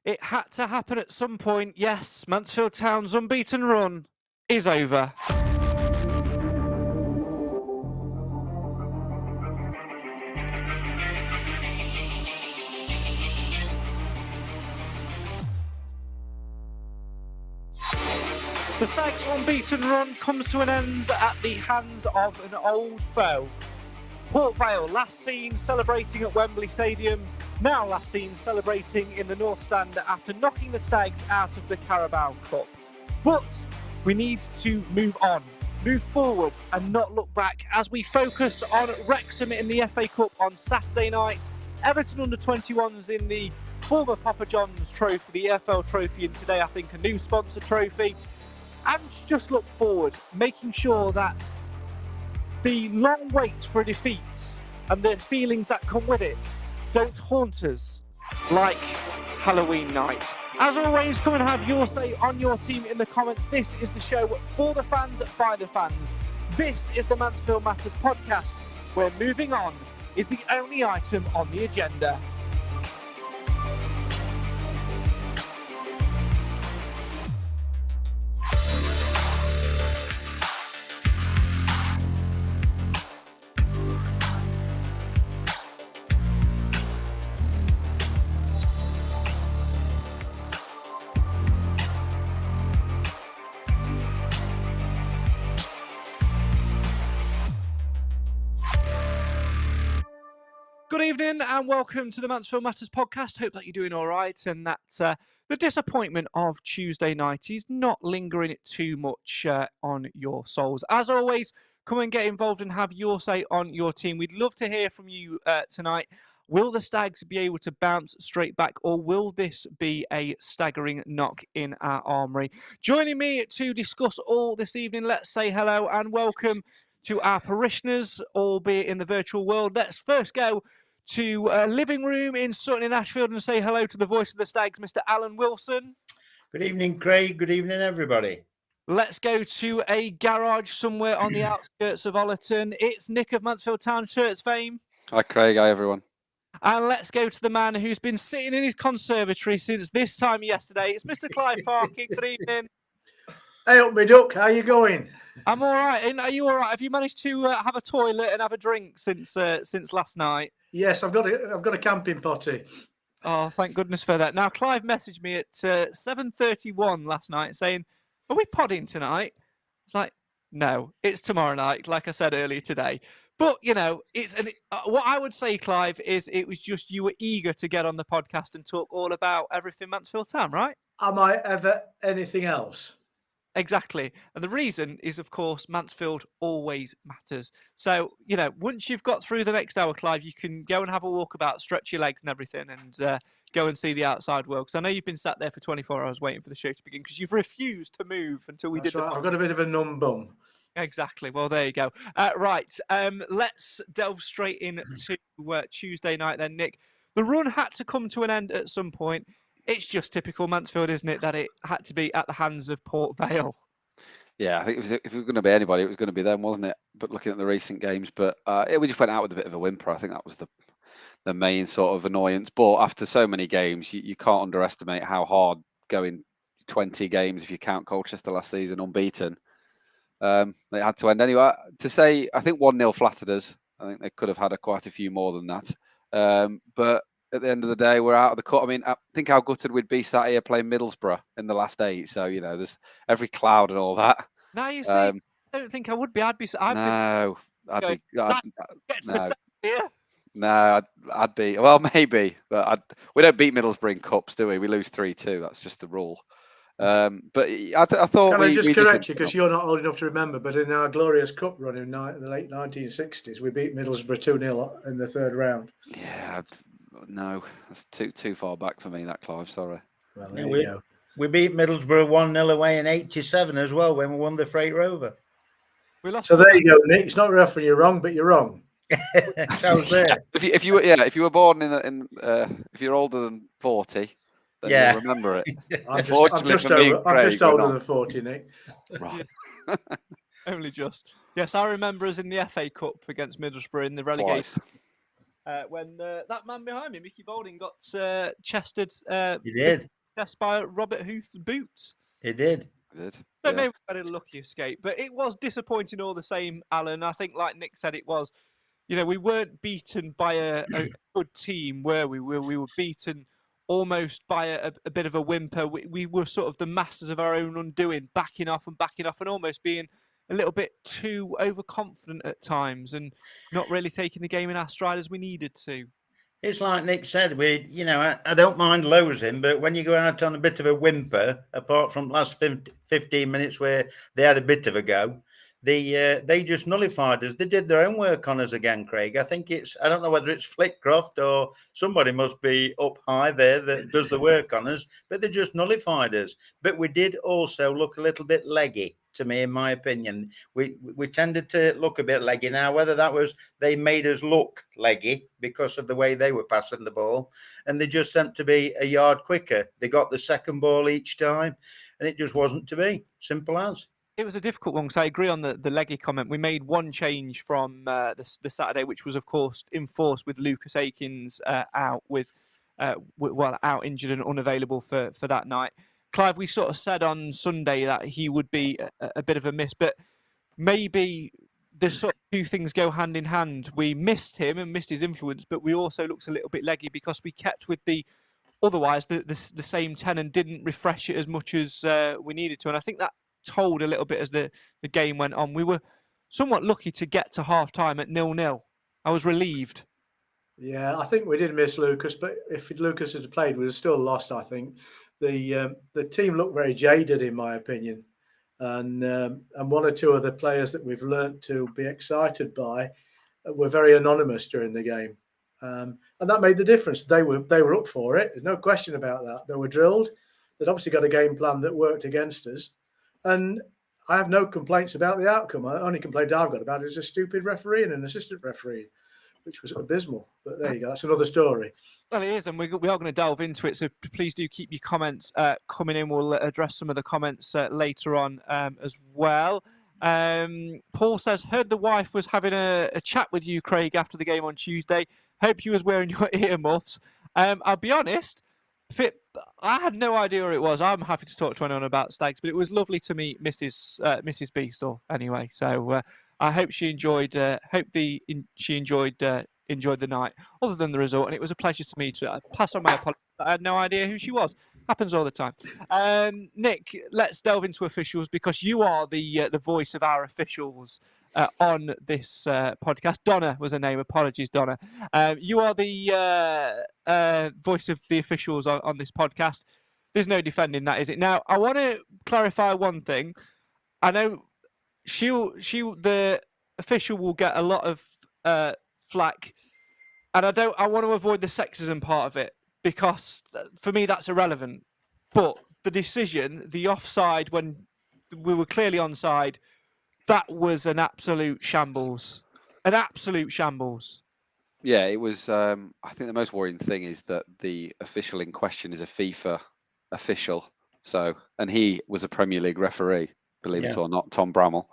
It had to happen at some point. Yes, Mansfield Town's unbeaten run is over. The Stags' unbeaten run comes to an end at the hands of an old foe. Port Vale, last seen celebrating at Wembley Stadium, now last seen celebrating in the North Stand after knocking the Stags out of the Carabao Cup. But we need to move on, move forward and not look back as we focus on Wrexham in the FA Cup on Saturday night, Everton under-21s in the former Papa John's trophy, the EFL trophy, and today I think a new sponsor trophy. And just look forward, making sure that the long wait for a defeat and the feelings that come with it don't haunt us like Halloween night. As always, come and have your say on your team in the comments. This is the show for the fans, by the fans. This is the Mansfield Matters Podcast, where moving on is the only item on the agenda. Good evening and welcome to the Mansfield Matters Podcast. Hope that you're doing all right and that the disappointment of Tuesday night is not lingering too much on your souls. As always, come and get involved and have your say on your team. We'd love to hear from you tonight. Will the Stags be able to bounce straight back, or will this be a staggering knock in our armoury? Joining me to discuss all this evening, let's say hello and welcome to our parishioners, albeit in the virtual world. Let's first go to a living room in Sutton in Ashfield and say hello to the voice of the Stags, Mr. Alan Wilson. Good evening, Craig. Good evening, everybody. Let's go to a garage somewhere on the outskirts of Ollerton. It's Nick of Mansfield Town Shirts fame. Hi, Craig. Hi, everyone. And let's go to the man who's been sitting in his conservatory since this time yesterday. It's Mr. Clive Parkin. Good evening. Hey up, me duck. How you going? I'm all right. And are you all right? Have you managed to have a toilet and have a drink since last night? Yes, I've got a camping potty. Oh, thank goodness for that. Now, Clive messaged me at 7:31 last night saying, "Are we podding tonight?" It's like, no, it's tomorrow night. Like I said earlier today. But you know, what I would say, Clive, is it was just you were eager to get on the podcast and talk all about everything Mansfield Town, right? Am I ever anything else? Exactly. And the reason is, of course, Mansfield always matters. So, you know, once you've got through the next hour, Clive, you can go and have a walkabout, stretch your legs and everything, and go and see the outside world. Because I know you've been sat there for 24 hours waiting for the show to begin because you've refused to move until we That's did right. the I've got a bit of a numb bum. Exactly. Well, there you go. Right. Let's delve straight into Tuesday night then, Nick. The run had to come to an end at some point. It's just typical Mansfield, isn't it, that it had to be at the hands of Port Vale. Yeah, I think if it was going to be anybody, it was going to be them, wasn't it? But looking at the recent games, we just went out with a bit of a whimper. I think that was the main sort of annoyance. But after so many games, you can't underestimate how hard going 20 games, if you count Colchester last season, unbeaten. It had to end anyway. To say, I think 1-0 flattered us. I think they could have had quite a few more than that. But at the end of the day, we're out of the cut. I mean, I think how gutted we'd be sat here playing Middlesbrough in the last 8. So, you know, there's every cloud and all that. Now you see, I don't think I would be. I'd be. No. I'd be. Well, maybe. But we don't beat Middlesbrough in cups, do we? We lose 3-2. That's just the rule. But I thought Can I just correct you, because you're not old enough to remember, but in our glorious cup run in the late 1960s, we beat Middlesbrough 2-0 in the third round. Yeah, no, that's too far back for me, that, Clive. Sorry. Well, there you go. We beat Middlesbrough 1-0 away in '87 as well when we won the Freight Rover. So there you go, Nick. It's not often you're wrong, but you're wrong. Sounds there. If you were born if you're older than 40. Then you'll remember it. I'm just older than 40, Nick. Right. Only just. Yes, I remember us in the FA Cup against Middlesbrough in the relegation. When that man behind me, Mickey Boulding, got chested. He did. That's by Robert Huth's boots. He did. Did. So Yeah. maybe we had a lucky escape, but it was disappointing all the same, Alan. I think, like Nick said, it was. We weren't beaten by a good team, were we? We were beaten almost by a bit of a whimper. We were sort of the masters of our own undoing, backing off, and almost being a little bit too overconfident at times, and not really taking the game in our stride as we needed to. It's like Nick said, I don't mind losing, but when you go out on a bit of a whimper, apart from last 15 minutes where they had a bit of a go, they just nullified us. They did their own work on us again, Craig. I think I don't know whether it's Flickcroft or somebody must be up high there that does the work on us, but they just nullified us. But we did also look a little bit leggy, to me, in my opinion. We tended to look a bit leggy. Now, whether that was they made us look leggy because of the way they were passing the ball, and they just seemed to be a yard quicker. They got the second ball each time, and it just wasn't to be. Simple as. It was a difficult one because I agree on the leggy comment. We made one change from the Saturday, which was, of course, enforced with Lucas Akins out out injured and unavailable for that night. Clive, we sort of said on Sunday that he would be a bit of a miss, but maybe the sort of two things go hand in hand. We missed him and missed his influence, but we also looked a little bit leggy because we kept with the same 10 and didn't refresh it as much as we needed to. And I think that told a little bit as the game went on. We were somewhat lucky to get to half-time at 0-0. I was relieved. Yeah, I think we did miss Lucas, but if Lucas had played, we'd have still lost, I think. The team looked very jaded, in my opinion. And one or two of the players that we've learnt to be excited by were very anonymous during the game. And that made the difference. They were up for it. There's no question about that. They were drilled. They'd obviously got a game plan that worked against us. And I have no complaints about the outcome. The only complaint I've got about it is a stupid referee and an assistant referee, which was abysmal. But there you go. That's another story. Well, it is, and we are going to delve into it. So please do keep your comments coming in. We'll address some of the comments later on as well. Paul says, heard the wife was having a chat with you, Craig, after the game on Tuesday. Hope you was wearing your earmuffs. I'll be honest, I had no idea what it was. I'm happy to talk to anyone about Stags, but it was lovely to meet Mrs. Beastle anyway. So I hope she enjoyed. She enjoyed the night, other than the result, and it was a pleasure to meet her. I pass on my apologies. I had no idea who she was. Happens all the time. Nick, let's delve into officials because you are the voice of our officials on this podcast. Donna was her name. Apologies, Donna. You are the voice of the officials on this podcast. There's no defending that, is it? Now, I want to clarify one thing. I know the official will get a lot of flack, and I want to avoid the sexism part of it because for me that's irrelevant. But the decision, the offside when we were clearly onside, that was an absolute shambles. An absolute shambles. Yeah, it was. I think the most worrying thing is that the official in question is a FIFA official. So, and he was a Premier League referee, believe it or not, Tom Bramall.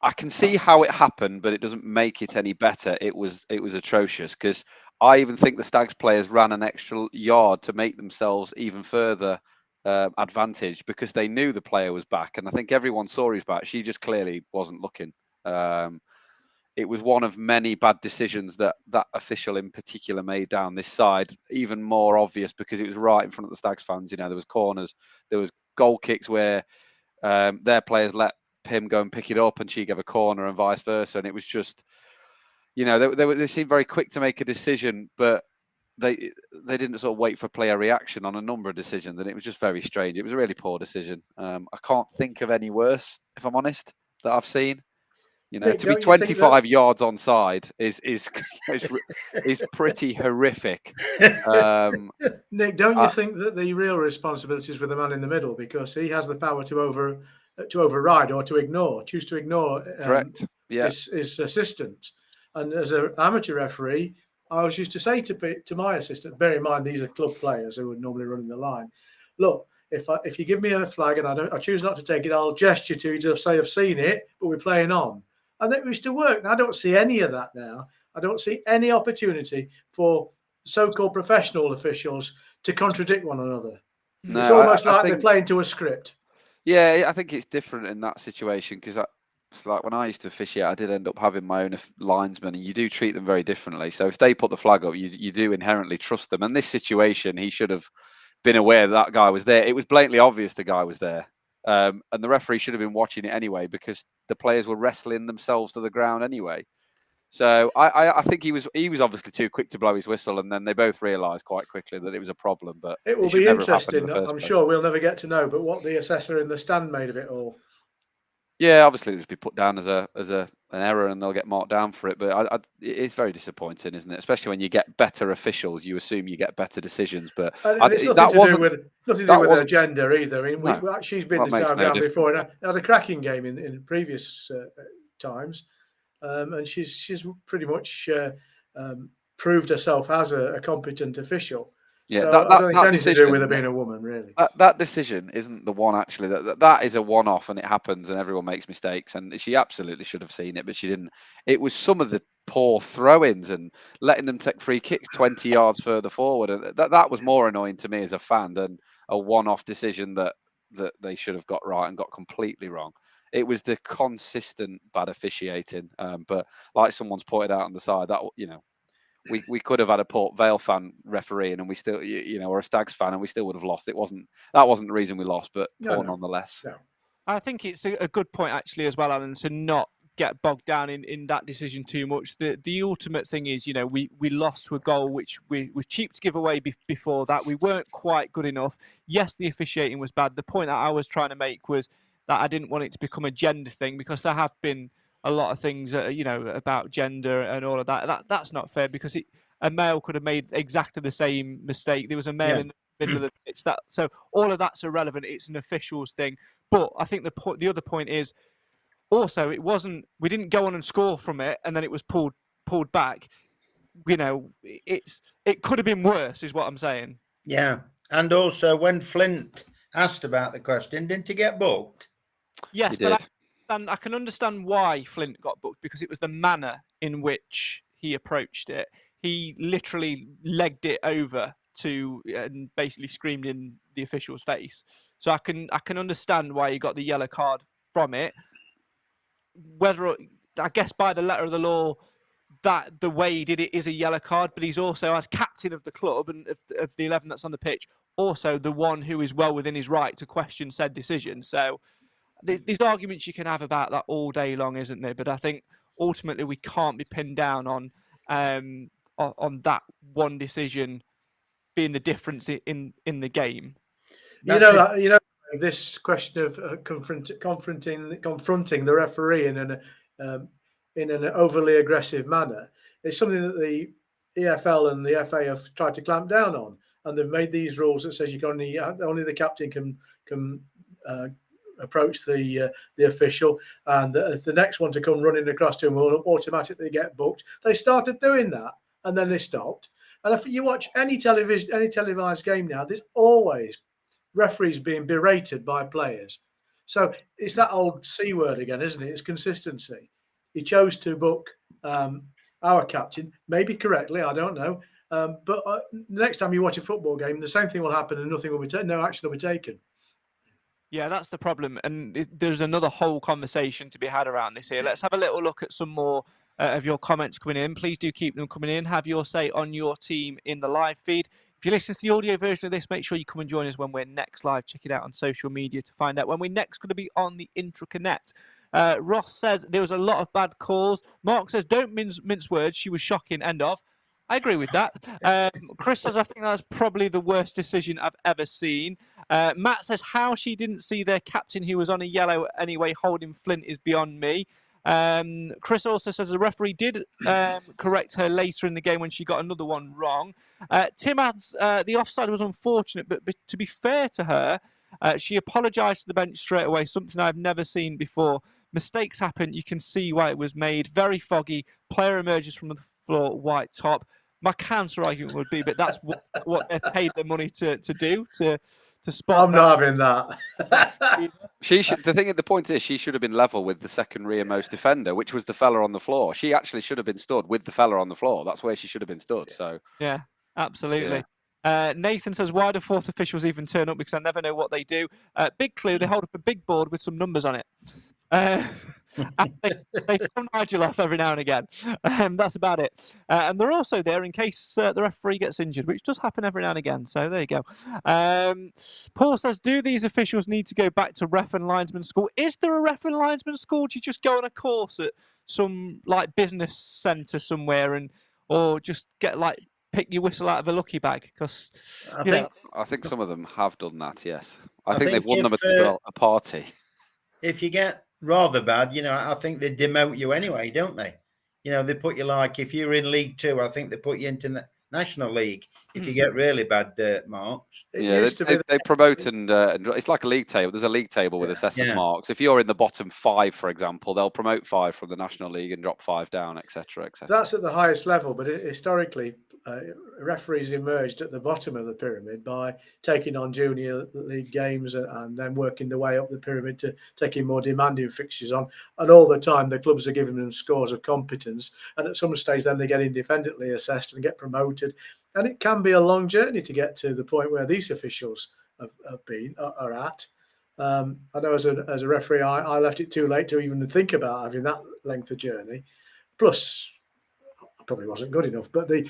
I can see how it happened, but it doesn't make it any better. It was atrocious because I even think the Stags players ran an extra yard to make themselves even further advantage because they knew the player was back, and I think everyone saw he was back. She just clearly wasn't looking. It was one of many bad decisions that official in particular made down this side, even more obvious because it was right in front of the Stags fans. You know, there was corners, there was goal kicks where their players let him go and pick it up and she gave a corner and vice versa. And it was just, you know, they seemed very quick to make a decision, but they didn't sort of wait for player reaction on a number of decisions. And it was just very strange. It was a really poor decision. I can't think of any worse, if I'm honest, that I've seen. You know, Nick, to be 25 yards onside is pretty horrific. Nick, don't you think that the real responsibility is with the man in the middle because he has the power to override or to choose to ignore correct? Yeah, his assistant. And as an amateur referee, I was used to say to my assistant, bear in mind these are club players who are normally running the line. Look, if you give me a flag and I choose not to take it, I'll gesture to you to say I've seen it, but we're playing on. And that used to work. Now, I don't see any of that now. I don't see any opportunity for so-called professional officials to contradict one another. No, It's almost I like think, they're playing to a script. yeah, I think it's different in that situation because it's like when I used to officiate, I did end up having my own linesmen, and you do treat them very differently. So if they put the flag up, you do inherently trust them. And this situation, he should have been aware that guy was there. It was blatantly obvious the guy was there. And the referee should have been watching it anyway because the players were wrestling themselves to the ground anyway. So I think he was obviously too quick to blow his whistle, and then they both realised quite quickly that it was a problem. But It will should be never have happened in interesting. the first I'm place. sure we'll never get to know, but what the assessor in the stand made of it all. Yeah, obviously it'll be put down as an error, and they'll get marked down for it. But it's very disappointing, isn't it? Especially when you get better officials, you assume you get better decisions. But And it's nothing to do with her gender either. I mean, No, she's been that to makes town no ground difference. before and had a cracking game in previous times, and she's pretty much proved herself as a competent official. Yeah, so I don't think it's anything to do with her decision- being a woman, really. That decision isn't the one actually. That is a one-off, and it happens, and everyone makes mistakes. And she absolutely should have seen it, but she didn't. It was some of the poor throw-ins and letting them take free kicks 20 yards further forward, and that was more annoying to me as a fan than a one-off decision that they should have got right and got completely wrong. It was the consistent bad officiating. But like someone's pointed out on the side, that we could have had a Port Vale fan refereeing, and we still, or a Stags fan, and we still would have lost. That wasn't the reason we lost, but poor nonetheless. No. I think it's a good point actually as well, Alan, to not get bogged down in that decision too much. The ultimate thing is, we lost to a goal which was cheap to give away before that. We weren't quite good enough. Yes, the officiating was bad. The point that I was trying to make was that I didn't want it to become a gender thing, because there have been a lot of things, about gender and all of that. That's not fair, because a male could have made exactly the same mistake. There was a male in the middle of the pitch. So all of that's irrelevant. It's an officials thing. But I think the other point is also we didn't go on and score from it, and then it was pulled back. It could have been worse, is what I'm saying. Yeah, and also when Flint asked about the question, didn't he get booked? Yes, but I can understand why Flint got booked, because it was the manner in which he approached it. He literally legged it over and basically screamed in the official's face. So I can understand why he got the yellow card from it. Whether, I guess by the letter of the law, that the way he did it is a yellow card, but he's also, as captain of the club and of the 11 that's on the pitch, also the one who is well within his right to question said decision. So there's arguments you can have about that all day long, isn't there? But I think ultimately we can't be pinned down on that one decision being the difference in the game. This question of confronting the referee in an overly aggressive manner is something that the EFL and the FA have tried to clamp down on, and they've made these rules that says you can only the captain can approach the official, and the next one to come running across to him will automatically get booked. They started doing that, and then they stopped. And if you watch any televised game now, there's always referees being berated by players. So it's that old C word again, isn't it? It's consistency. He chose to book our captain, maybe correctly, I don't know. But the next time you watch a football game, the same thing will happen, and no action will be taken. Yeah, that's the problem. And there's another whole conversation to be had around this here. Let's have a little look at some more of your comments coming in. Please do keep them coming in. Have your say on your team in the live feed. If you listen to the audio version of this, make sure you come and join us when we're next live. Check it out on social media to find out when we're next going to be on the Intraconnect. Ross says there was a lot of bad calls. Mark says, don't mince words. She was shocking. End of. I agree with that. Chris says, I think that's probably the worst decision I've ever seen. Matt says, how she didn't see their captain, who was on a yellow anyway, holding Flint, is beyond me. Chris also says the referee did correct her later in the game when she got another one wrong. Tim adds, the offside was unfortunate, but to be fair to her, she apologised to the bench straight away, something I've never seen before. Mistakes happen. You can see why it was made. Very foggy. Player emerges from the floor, white top. My counter argument would be, but that's what they paid the money to do, to spot. I'm not having that. The point is, she should have been level with the second rearmost defender, which was the fella on the floor. She actually should have been stood with the fella on the floor. That's where she should have been stood. So yeah. Absolutely. Nathan says, why do fourth officials even turn up? Because I never know what they do. Big clue, they hold up a big board with some numbers on it. And they throw Nigel off every now and again. That's about it. And they're also there in case the referee gets injured, which does happen every now and again. So there you go. Paul says, do these officials need to go back to ref and linesman school? Is there a ref and linesman school? Do you just go on a course at some like business centre somewhere or just get like pick your whistle out of a lucky bag? Because I think some of them have done that. Yes, I think they've won them at a party. If you get rather bad, I think they demote you anyway, don't they? They put you like if you're in League Two, I think they put you into the National League if you get really bad marks. They promote and it's like a league table. There's a league table with assessors marks. If you're in the bottom 5, for example, they'll promote 5 from the National League and drop 5 down, etc., etc. That's at the highest level, but historically, referees emerged at the bottom of the pyramid by taking on junior league games and then working their way up the pyramid to taking more demanding fixtures on. And all the time, the clubs are giving them scores of competence. And at some stage, then they get independently assessed and get promoted. And it can be a long journey to get to the point where these officials are at. I know as a referee, I left it too late to even think about having that length of journey. Plus, probably wasn't good enough, but the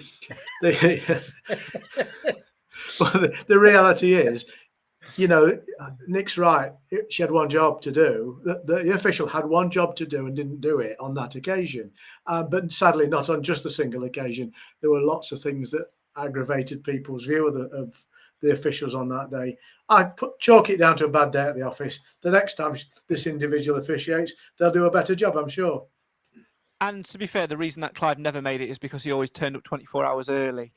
reality is, Nick's right. She had one job to do. The official had one job to do and didn't do it on that occasion. But sadly, not on just a single occasion. There were lots of things that aggravated people's view of the officials on that day. I chalk it down to a bad day at the office. The next time this individual officiates, they'll do a better job, I'm sure. And to be fair, the reason that Clive never made it is because he always turned up 24 hours early,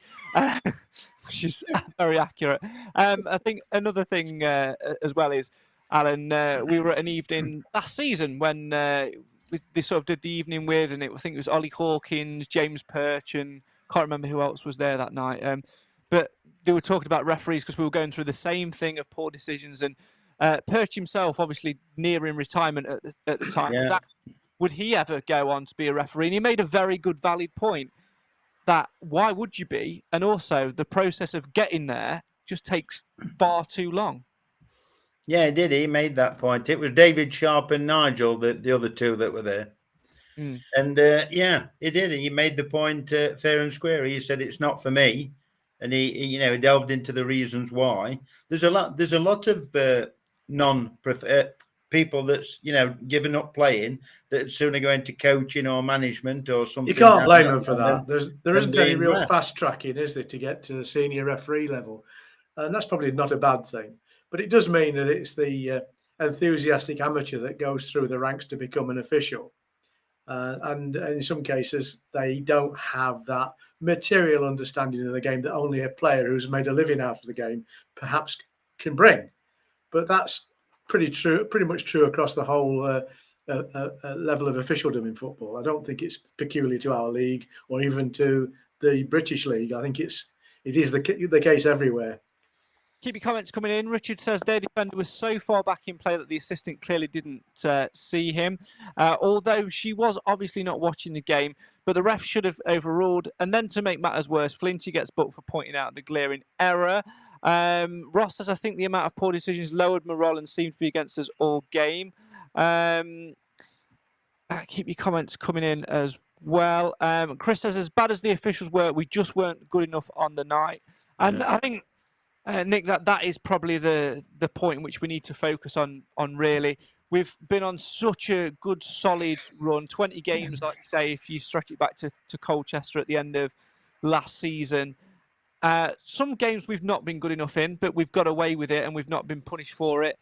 which is very accurate. I think another thing as well is, Alan, we were at an evening last season when they sort of did the evening with, and I think it was Ollie Hawkins, James Perch, and can't remember who else was there that night. But they were talking about referees because we were going through the same thing of poor decisions. And Perch himself, obviously nearing retirement at the time, was would he ever go on to be a referee? And he made a very good, valid point that why would you be? And also the process of getting there just takes far too long. Yeah, he did. He made that point. It was David Sharp and Nigel, the other two that were there. And he did. He made the point fair and square. He said it's not for me, and he delved into the reasons why. There's a lot of people that's given up playing that sooner go into coaching or management or something. You can't blame them for that. There isn't any real fast tracking, is there, to get to the senior referee level, and that's probably not a bad thing. But it does mean that it's the enthusiastic amateur that goes through the ranks to become an official. And in some cases, they don't have that material understanding of the game that only a player who's made a living out of the game perhaps can bring. But that's pretty much true across the whole level of officialdom in football. I don't think it's peculiar to our league or even to the British League. I think it is the case everywhere. Keep your comments coming in. Richard says their defender was so far back in play that the assistant clearly didn't see him. Although she was obviously not watching the game, but the ref should have overruled. And then to make matters worse, Flinty gets booked for pointing out the glaring error. Ross says, I think the amount of poor decisions lowered morale and seemed to be against us all game. Keep your comments coming in as well. Chris says, as bad as the officials were, we just weren't good enough on the night. And I think, Nick, that is probably the point in which we need to focus on really. We've been on such a good, solid run, 20 games, like you say, if you stretch it back to Colchester at the end of last season. Some games we've not been good enough in, but we've got away with it and we've not been punished for it.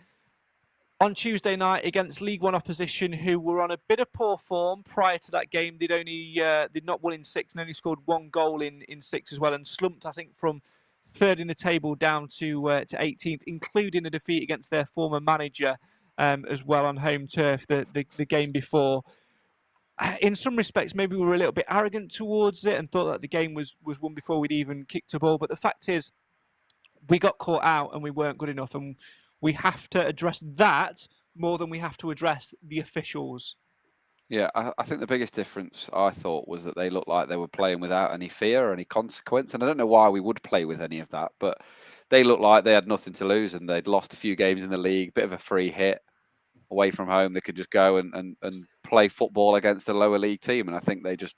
On Tuesday night against League One opposition, who were on a bit of poor form prior to that game, they'd not won in 6 and only scored 1 goal in 6 as well, and slumped, I think, from third in the table down to 18th, including a defeat against their former manager as well on home turf the game before. In some respects, maybe we were a little bit arrogant towards it and thought that the game was won before we'd even kicked a ball. But the fact is, we got caught out and we weren't good enough. And we have to address that more than we have to address the officials. Yeah, I think the biggest difference I thought was that they looked like they were playing without any fear or any consequence. And I don't know why we would play with any of that, but they looked like they had nothing to lose and they'd lost a few games in the league, bit of a free hit away from home. They could just go and play football against a lower league team. And I think they just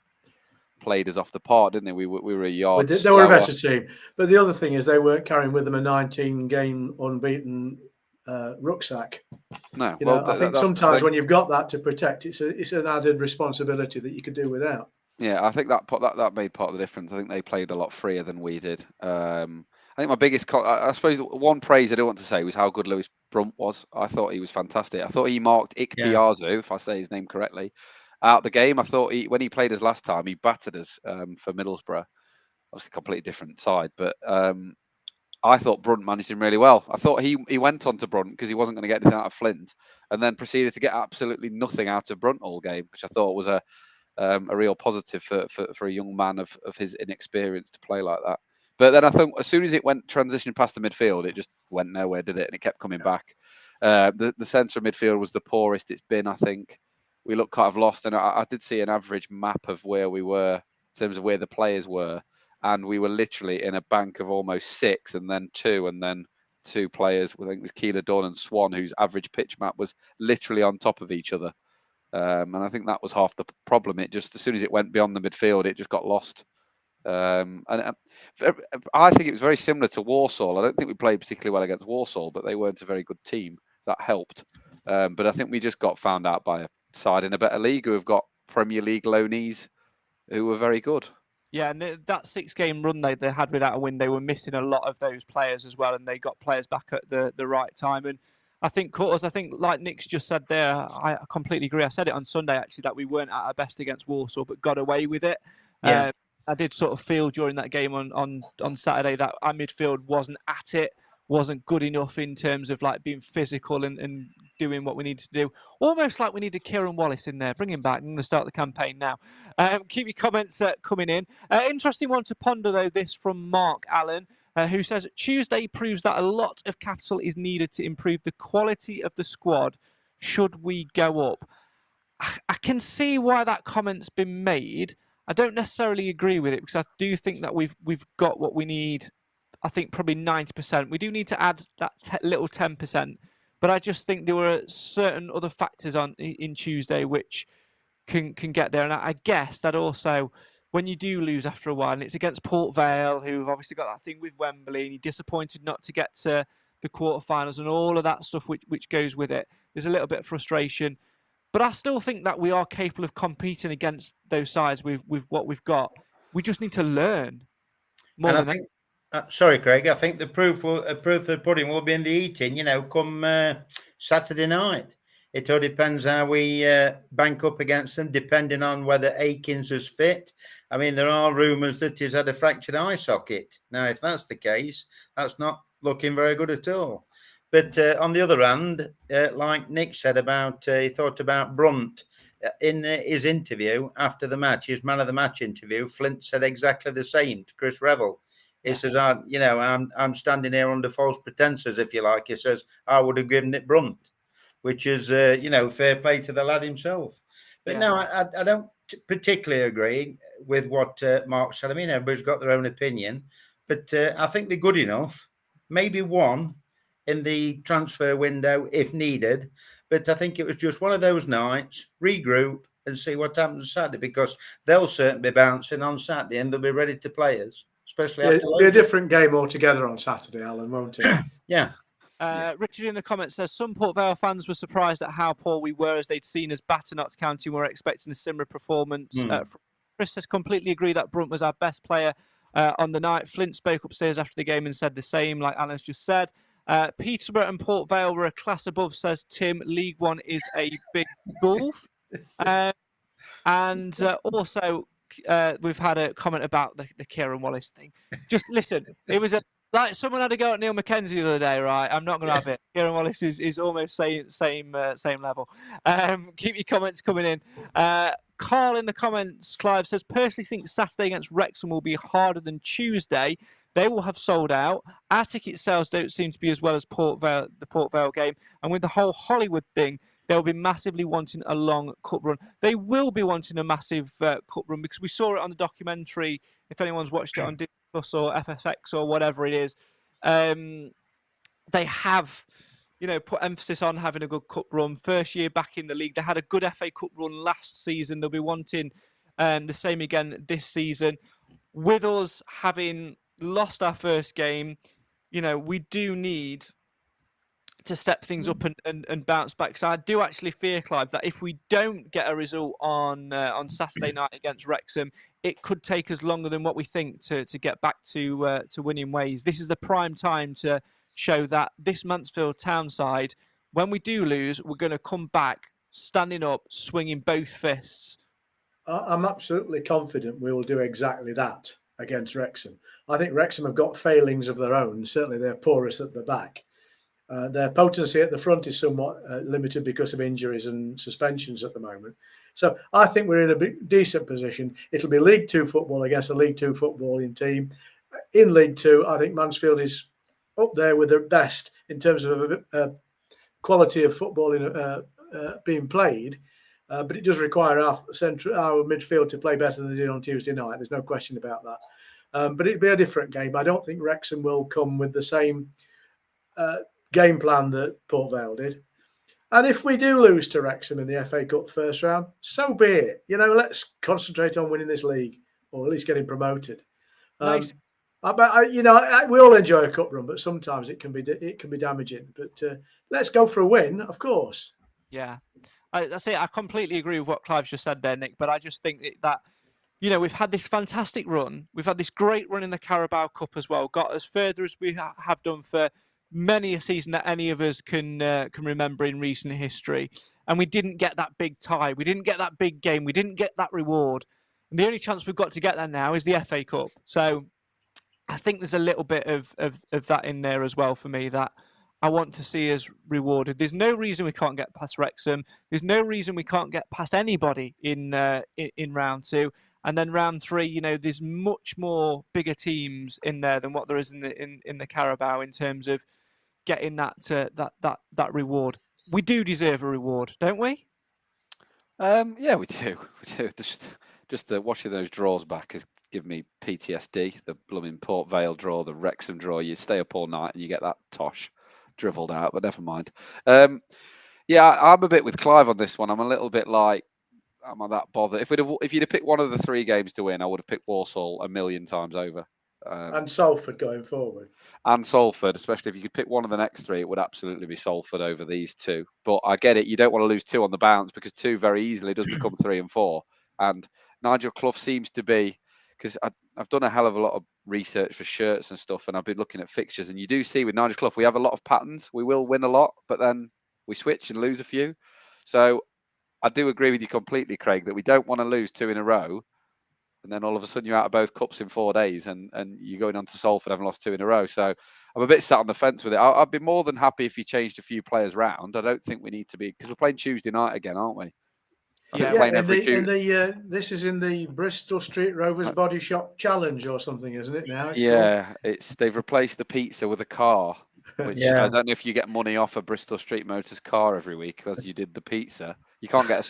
played us off the park, didn't they? We were a yard They were a slower. better team. But the other thing is they weren't carrying with them a 19-game unbeaten rucksack. No, You well, know, I think that's the sometimes thing. when you've got that to protect, it's an added responsibility that you could do without. Yeah, I think that made part of the difference. I think they played a lot freer than we did. I think my biggest, I suppose, one praise I do want to say was how good Lewis Brunt was. I thought he was fantastic. I thought he marked Ikpeazu, if I say his name correctly, out the game. I thought when he played us last time, he battered us for Middlesbrough. Obviously, a completely different side, but I thought Brunt managed him really well. I thought he went on to Brunt because he wasn't going to get anything out of Flint, and then proceeded to get absolutely nothing out of Brunt all game, which I thought was a real positive for a young man of his inexperience to play like that. But then I think as soon as it went transitioning past the midfield, it just went nowhere, did it? And it kept coming back. The centre of midfield was the poorest it's been, I think. We looked kind of lost, and I did see an average map of where we were in terms of where the players were. And we were literally in a bank of almost 6 and then 2 and then 2 players. I think it was Keeler Dunn and Swan, whose average pitch map was literally on top of each other. And I think that was half the problem. It just, as soon as it went beyond the midfield, it just got lost. And I think it was very similar to Walsall. I don't think we played particularly well against Walsall, but they weren't a very good team. That helped. But I think we just got found out by a side in a better league who have got Premier League loanees who were very good. Yeah, and that 6-game run they had without a win, they were missing a lot of those players as well, and they got players back at the right time. And I think, like Nick's just said there, I completely agree. I said it on Sunday, actually, that we weren't at our best against Warsaw, but got away with it. Yeah. I did sort of feel during that game on Saturday that our midfield wasn't at it, wasn't good enough in terms of like being physical and doing what we need to do. Almost like we needed Kieran Wallace in there. Bring him back. I'm going to start the campaign now. Keep your comments coming in. Interesting one to ponder, though, this from Mark Allen, who says, Tuesday proves that a lot of capital is needed to improve the quality of the squad should we go up. I can see why that comment's been made. I don't necessarily agree with it because I do think that we've got what we need. I think probably 90%. We do need to add that little 10%. But I just think there were certain other factors in Tuesday which can get there. And I guess that also, when you do lose after a while, and it's against Port Vale, who've obviously got that thing with Wembley, and you're disappointed not to get to the quarterfinals and all of that stuff which goes with it, there's a little bit of frustration. But I still think that we are capable of competing against those sides with what we've got. We just need to learn more. And I think, sorry, Craig, I think the proof of the pudding will be in the eating, come Saturday night. It all depends how we bank up against them, depending on whether Akins is fit. I mean, there are rumours that he's had a fractured eye socket. Now, if that's the case, that's not looking very good at all. But on the other hand, like Nick said about, he thought about Brunt. In his interview after the match, his man of the match interview, Flint said exactly the same to Chris Revel. He says, I'm standing here under false pretenses, if you like. He says, I would have given it Brunt, which is, fair play to the lad himself. But no, I don't particularly agree with what Mark said. I mean, everybody's got their own opinion, but I think they're good enough. Maybe one in the transfer window if needed. But I think it was just one of those nights, regroup and see what happens Saturday, because they'll certainly be bouncing on Saturday and they'll be ready to play us. Especially after it'll be a different game altogether on Saturday, Alan, won't it? Yeah. Richard in the comments says, some Port Vale fans were surprised at how poor we were as they'd seen us batter Notts County and were expecting a similar performance. Chris says, completely agree that Brunt was our best player on the night. Flint spoke upstairs after the game and said the same, like Alan's just said. Peterborough and Port Vale were a class above, says Tim. League One is a big gulf. And also, we've had a comment about the Kieran Wallace thing. Just listen, it was like someone had a go at Neil McKenzie the other day, right? I'm not going to have it. Kieran Wallace is almost same level. Keep your comments coming in. Carl in the comments, Clive says, personally think Saturday against Wrexham will be harder than Tuesday. They will have sold out. Our ticket sales don't seem to be as well as the Port Vale game. And with the whole Hollywood thing, They'll be massively wanting a long cup run. They will be wanting a massive cup run because we saw it on the documentary. If anyone's watched it on Disney Plus or FFX or whatever it is, they have, put emphasis on having a good cup run. First year back in the league, they had a good FA Cup run last season. They'll be wanting the same again this season. With us having lost our first game, we do need to step things up and bounce back. So I do actually fear, Clive, that if we don't get a result on Saturday night against Wrexham, it could take us longer than what we think to get back to winning ways. This is the prime time to show that this Mansfield Town side, when we do lose, we're going to come back standing up, swinging both fists. I'm absolutely confident we will do exactly that against Wrexham. I think Wrexham have got failings of their own. Certainly they're porous at the back. Their potency at the front is somewhat limited because of injuries and suspensions at the moment. So I think we're in a decent position. It'll be League Two football against a League Two footballing team. In League Two, I think Mansfield is up there with the best in terms of quality of footballing being played. But it does require our midfield to play better than they did on Tuesday night. There's no question about that. But it'd be a different game. I don't think Wrexham will come with the same game plan that Port Vale did. And if we do lose to Wrexham in the FA Cup first round, so be it. Let's concentrate on winning this league, or at least getting promoted. Nice. We all enjoy a cup run, but sometimes it can be damaging. But let's go for a win, of course. Yeah. I completely agree with what Clive's just said there, Nick, but I just think that, we've had this fantastic run. We've had this great run in the Carabao Cup as well, got as further as we have done for many a season that any of us can remember in recent history. And we didn't get that big tie. We didn't get that big game. We didn't get that reward. And the only chance we've got to get that now is the FA Cup. So I think there's a little bit of that in there as well for me, that I want to see us rewarded. There's no reason we can't get past Wrexham. There's no reason we can't get past anybody in round two. And then round three, there's much more bigger teams in there than what there is in the Carabao in terms of getting that reward. We do deserve a reward, don't we? Yeah, we do. Just watching those draws back has given me PTSD. The blooming Port Vale draw, the Wrexham draw. You stay up all night and you get that tosh dribbled out, but never mind. Yeah, I'm a bit with Clive on this one. I'm a little bit like, am I that bothered? If you'd have picked one of the three games to win, I would have picked Walsall a million times over. And Salford going forward. And Salford, especially if you could pick one of the next three, it would absolutely be Salford over these two. But I get it. You don't want to lose two on the bounce, because two very easily does become 3 and 4. And Nigel Clough seems to be, because I've done a hell of a lot of research for shirts and stuff, and I've been looking at fixtures, and you do see with Nigel Clough, we have a lot of patterns. We will win a lot, but then we switch and lose a few. So I do agree with you completely, Craig, that we don't want to lose 2 in a row, and then all of a sudden you're out of both cups in 4 days, and you're going on to Salford having lost 2 in a row. So I'm a bit sat on the fence with it. I'd be more than happy if you changed a few players round. I don't think we need to be, because we're playing Tuesday night again, aren't we? This is in the Bristol Street Rovers Body Shop Challenge or something, isn't it now? They've replaced the pizza with a car, which I don't know if you get money off a Bristol Street Motors car every week as you did the pizza. You can't get a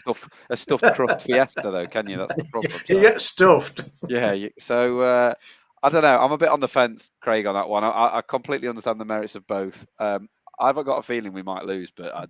stuffed crust Fiesta though, can you? That's the problem. You get stuffed. Yeah. So I don't know. I'm a bit on the fence, Craig, on that one. I completely understand the merits of both. I've got a feeling we might lose, but I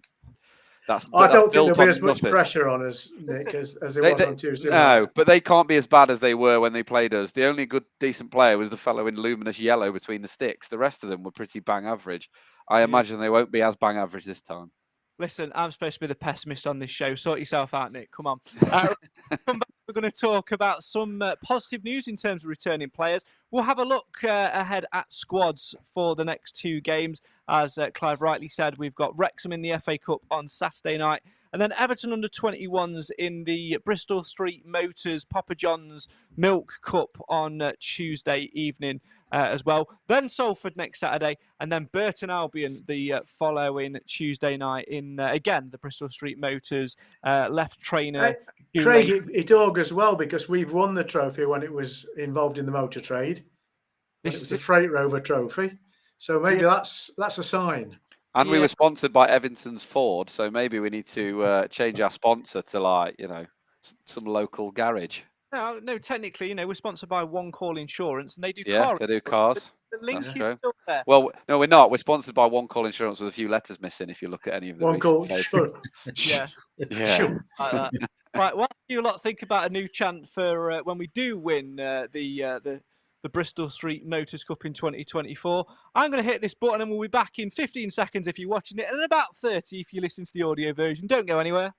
don't think there'll be as much pressure on us, Nick, as there was on Tuesday. No, but they can't be as bad as they were when they played us. The only good, decent player was the fellow in luminous yellow between the sticks. The rest of them were pretty bang average. I imagine they won't be as bang average this time. Listen, I'm supposed to be the pessimist on this show. Sort yourself out, Nick. Come on. Come back. We're going to talk about some positive news in terms of returning players. We'll have a look ahead at squads for the next 2 games. As Clive rightly said, we've got Wrexham in the FA Cup on Saturday night, and then Everton under-21s in the Bristol Street Motors Papa John's Milk Cup on Tuesday evening as well. Then Salford next Saturday, and then Burton Albion the following Tuesday night in, again, the Bristol Street Motors left trainer. Craig, it augurs well, because we've won the trophy when it was involved in the motor trade. It was a Freight Rover trophy. So maybe that's a sign. And we Yeah. were sponsored by Evanston's Ford, so maybe we need to change our sponsor to some local garage. No, technically, we're sponsored by One Call Insurance, and they do Yeah, car. they do cars. The link That's is true. still there. Well, no, we're not. We're sponsored by One Call Insurance with a few letters missing. If you look at any of the One recent call, photos. sure. Yes. Yeah. Sure. Like that. Right. What do you lot think about a new chant for when we do win the Bristol Street Motors Cup in 2024? I'm going to hit this button, and we'll be back in 15 seconds if you're watching it, and about 30 if you listen to the audio version. Don't go anywhere.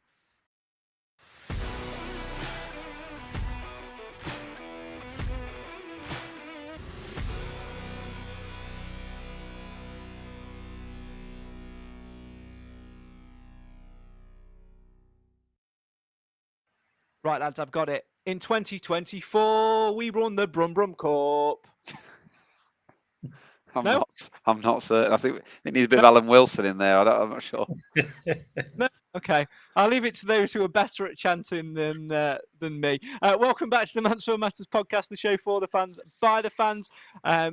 Right, lads, I've got it. In 2024, we run the Brum Brum Cup. I'm not certain. I think it needs a bit of Alan Wilson in there. I'm not sure. No? Okay, I'll leave it to those who are better at chanting than me. Welcome back to the Mansfield Matters Podcast, the show for the fans, by the fans.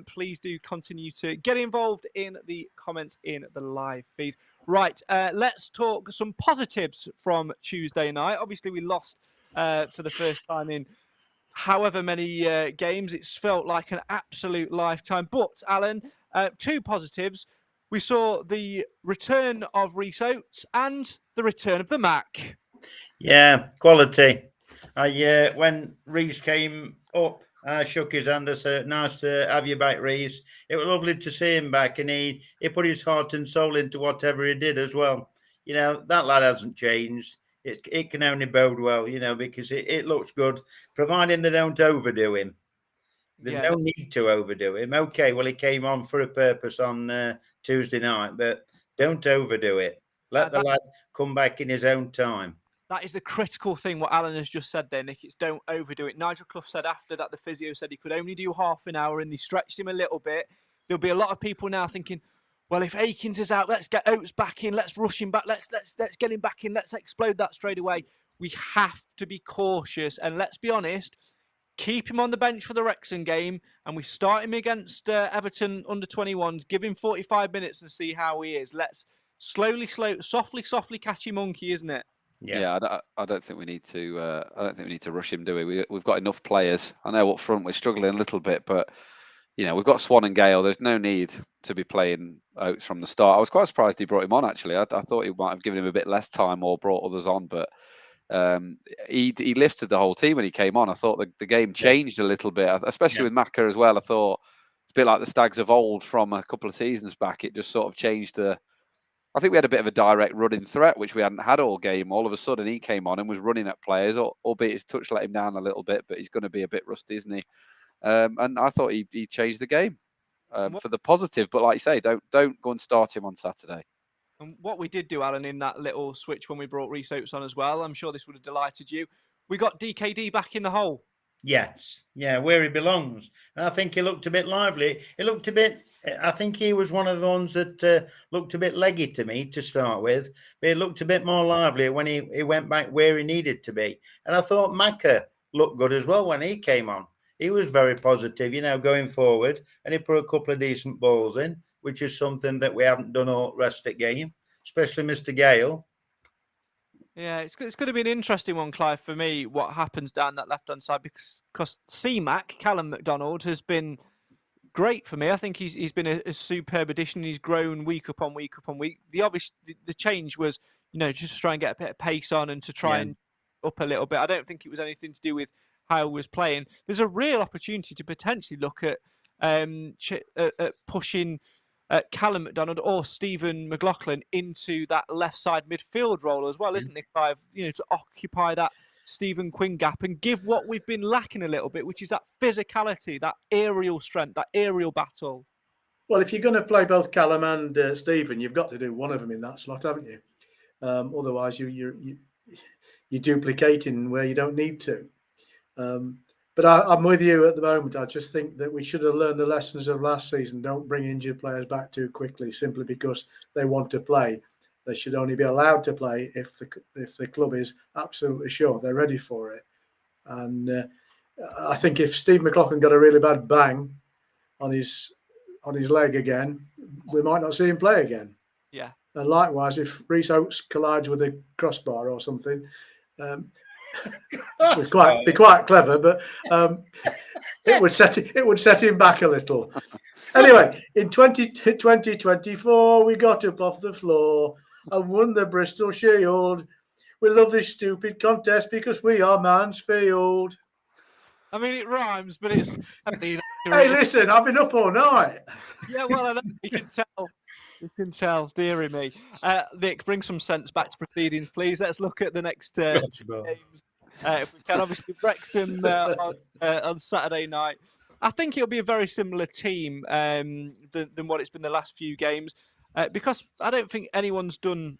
Please do continue to get involved in the comments in the live feed. Right, let's talk some positives from Tuesday night. Obviously, we lost for the first time in however many games. It's felt like an absolute lifetime. But, Alan, two positives. We saw the return of Rhys Oates and the return of the Mac. Yeah, quality. When Rhys came up, I shook his hand. I said, "Nice to have you back, Rhys." It was lovely to see him back, and he put his heart and soul into whatever he did as well. That lad hasn't changed. It can only bode well, because it looks good, providing they don't overdo him. There's no need to overdo him. Okay, well, he came on for a purpose on Tuesday night, but don't overdo it. Let the lad come back in his own time. That is the critical thing, what Alan has just said there, Nick. It's don't overdo it. Nigel Clough said after that, the physio said he could only do half an hour, and they stretched him a little bit. There'll be a lot of people now thinking, well, if Akins is out, let's get Oates back in. Let's rush him back. Let's get him back in. Let's explode that straight away. We have to be cautious, and let's be honest. Keep him on the bench for the Wrexham game, and we start him against Everton under 21s. Give him 45 minutes and see how he is. Let's softly catch him monkey, isn't it? Yeah, I don't think we need to. I don't think we need to rush him, do we? We've got enough players. I know up front we're struggling a little bit, but we've got Swan and Gale. There's no need to be playing Oates from the start. I was quite surprised he brought him on. Actually, I thought he might have given him a bit less time or brought others on, but he lifted the whole team when he came on. I thought the game changed a little bit, especially with Macca as well. I thought it's a bit like the Stags of old from a couple of seasons back. It just sort of changed I think we had a bit of a direct running threat, which we hadn't had all game. All of a sudden, he came on and was running at players, albeit his touch let him down a little bit, but he's going to be a bit rusty, isn't he? And I thought he changed the game for the positive. But like you say, don't go and start him on Saturday. And what we did do, Alan, in that little switch when we brought Rhys Oates on as well, I'm sure this would have delighted you. We got DKD back in the hole. Yes, yeah, where he belongs. And I think he looked a bit lively. I think he was one of the ones that looked a bit leggy to me to start with, but he looked a bit more lively when he went back where he needed to be. And I thought Macca looked good as well when he came on. He was very positive, going forward, and he put a couple of decent balls in, which is something that we haven't done all the rest of the game, especially Mr. Gale. Yeah, it's going to be an interesting one, Clive, for me, what happens down that left-hand side, because C-Mac, Callum McDonald, has been great for me. I think he's been a superb addition. He's grown week upon week. The change was, just to try and get a bit of pace on and to try and up a little bit. I don't think it was anything to do with how he was playing. There's a real opportunity to potentially look at pushing Callum McDonald or Stephen McLaughlin into that left side midfield role as well, isn't it, Clive? To occupy that Stephen Quinn gap and give what we've been lacking a little bit, which is that physicality, that aerial strength, that aerial battle. Well, if you're going to play both Callum and Stephen, you've got to do one of them in that slot, haven't you? Otherwise, you're duplicating where you don't need to. But I'm with you at the moment. I just think that we should have learned the lessons of last season. Don't bring injured players back too quickly simply because they want to play. They should only be allowed to play if the club is absolutely sure they're ready for it. And I think if Steve McLaughlin got a really bad bang on his leg again, we might not see him play again. Yeah. And likewise, if Reece Oakes collides with a crossbar or something, we'd be quite clever, but it would set him back a little. Anyway, in 2024, we got up off the floor and won the Bristol Shield. We love this stupid contest because we are Mansfield. I mean, it rhymes, but it's. Hey, listen, I've been up all night. Yeah, well, I know. You can tell. You can tell, dearie me. Nick, bring some sense back to proceedings, please. Let's look at the next two games. If we can, obviously, Wrexham on Saturday night. I think it'll be a very similar team than what it's been the last few games, because I don't think anyone's done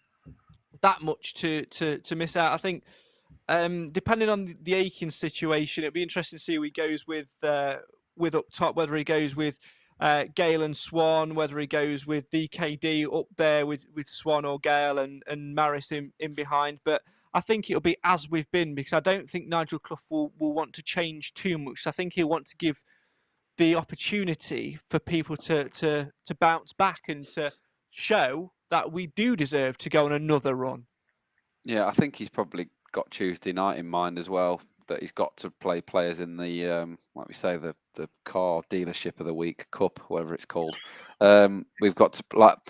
that much to miss out. I think, depending on the Aiken situation, it'll be interesting to see who he goes with up top, whether he goes with Gale and Swan, whether he goes with DKD up there with Swan or Gale and Maris in behind. But I think it'll be as we've been, because I don't think Nigel Clough will want to change too much. I think he'll want to give the opportunity for people to bounce back and to show that we do deserve to go on another run. Yeah, I think he's probably got Tuesday night in mind as well, that he's got to play players in the, like we say, the car dealership of the week cup, whatever it's called. We've got to,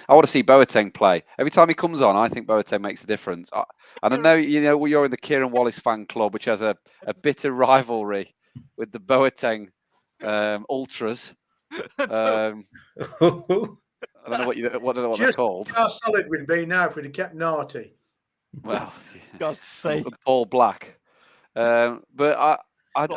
I want to see Boateng play. Every time he comes on, I think Boateng makes a difference. And I know, you're in the Kieran Wallace fan club, which has a bitter rivalry with the Boateng ultras. I don't know what they're called. How solid we'd be now if we'd have kept Narty. Well, God's sake, Paul Black. But I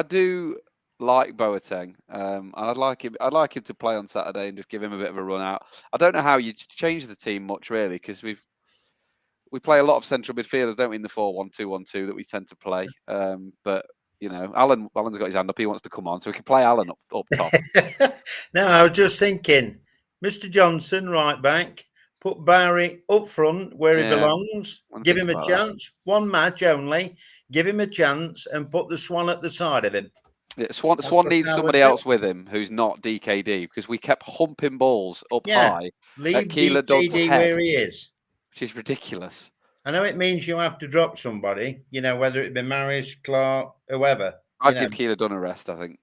do like Boateng, and I'd like him to play on Saturday and just give him a bit of a run out. I don't know how you change the team much really, because we play a lot of central midfielders, don't we, in the 4-1-2-1-2 that we tend to play. But Alan's got his hand up. He wants to come on, so we can play Alan up top. No, I was just thinking, Mr. Johnson, right back, put Barry up front where he belongs, give him a chance, one match only, give him a chance, and put the Swan at the side of him. Yeah, Swan needs somebody else with him who's not DKD, because we kept humping balls up high. Leave DKD where he is. Which is ridiculous. I know it means you have to drop somebody, whether it be Maris, Clark, whoever. I'd give Keeler Dunn a rest, I think.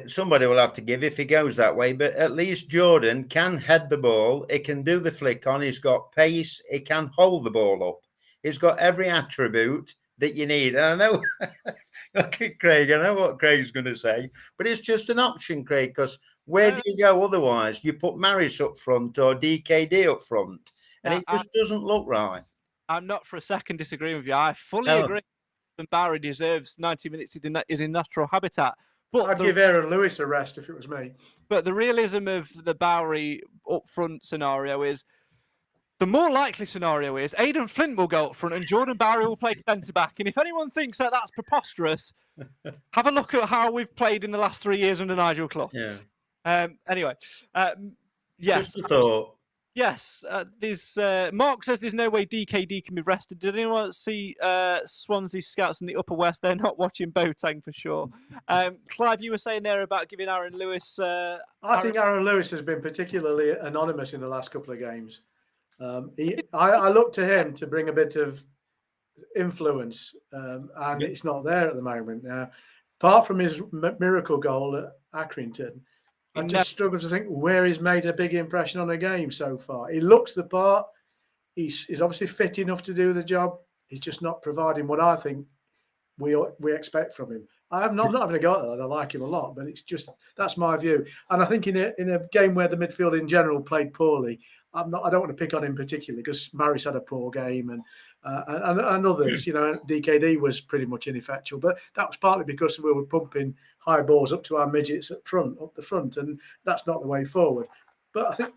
Somebody will have to give if he goes that way, but at least Jordan can head the ball. He can do the flick on. He's got pace. He can hold the ball up. He's got every attribute that you need. And I know, look at Craig. I know what Craig's going to say, but it's just an option, Craig, because where do you go otherwise? You put Maris up front or DKD up front, and it just doesn't look right. I'm not for a second disagreeing with you. I fully agree that Barry deserves 90 minutes in natural habitat. But I'd give Aaron Lewis a rest if it was me. But the realism of the Bowery up front scenario is, the more likely scenario is Aidan Flint will go up front and Jordan Bowery will play centre back. And if anyone thinks that that's preposterous, have a look at how we've played in the last 3 years under Nigel Clough. Yeah. Anyway, yes. Just a thought. Yes, Mark says there's no way DKD can be rested. Did anyone see Swansea scouts in the Upper West? They're not watching Boateng for sure. Clive, you were saying there about giving Aaron Lewis... I think Aaron Lewis has been particularly anonymous in the last couple of games. I look to him to bring a bit of influence, and it's not there at the moment. Apart from his miracle goal at Accrington, I just struggle to think where he's made a big impression on a game so far. He looks the part. He's obviously fit enough to do the job. He's just not providing what I think we expect from him. I'm not having a go at that. I like him a lot, but it's just, that's my view. And I think in a game where the midfield in general played poorly, I don't want to pick on him particularly because Maris had a poor game and others. DKD was pretty much ineffectual, but that was partly because we were pumping high balls up to our midgets up the front, and that's not the way forward. But I think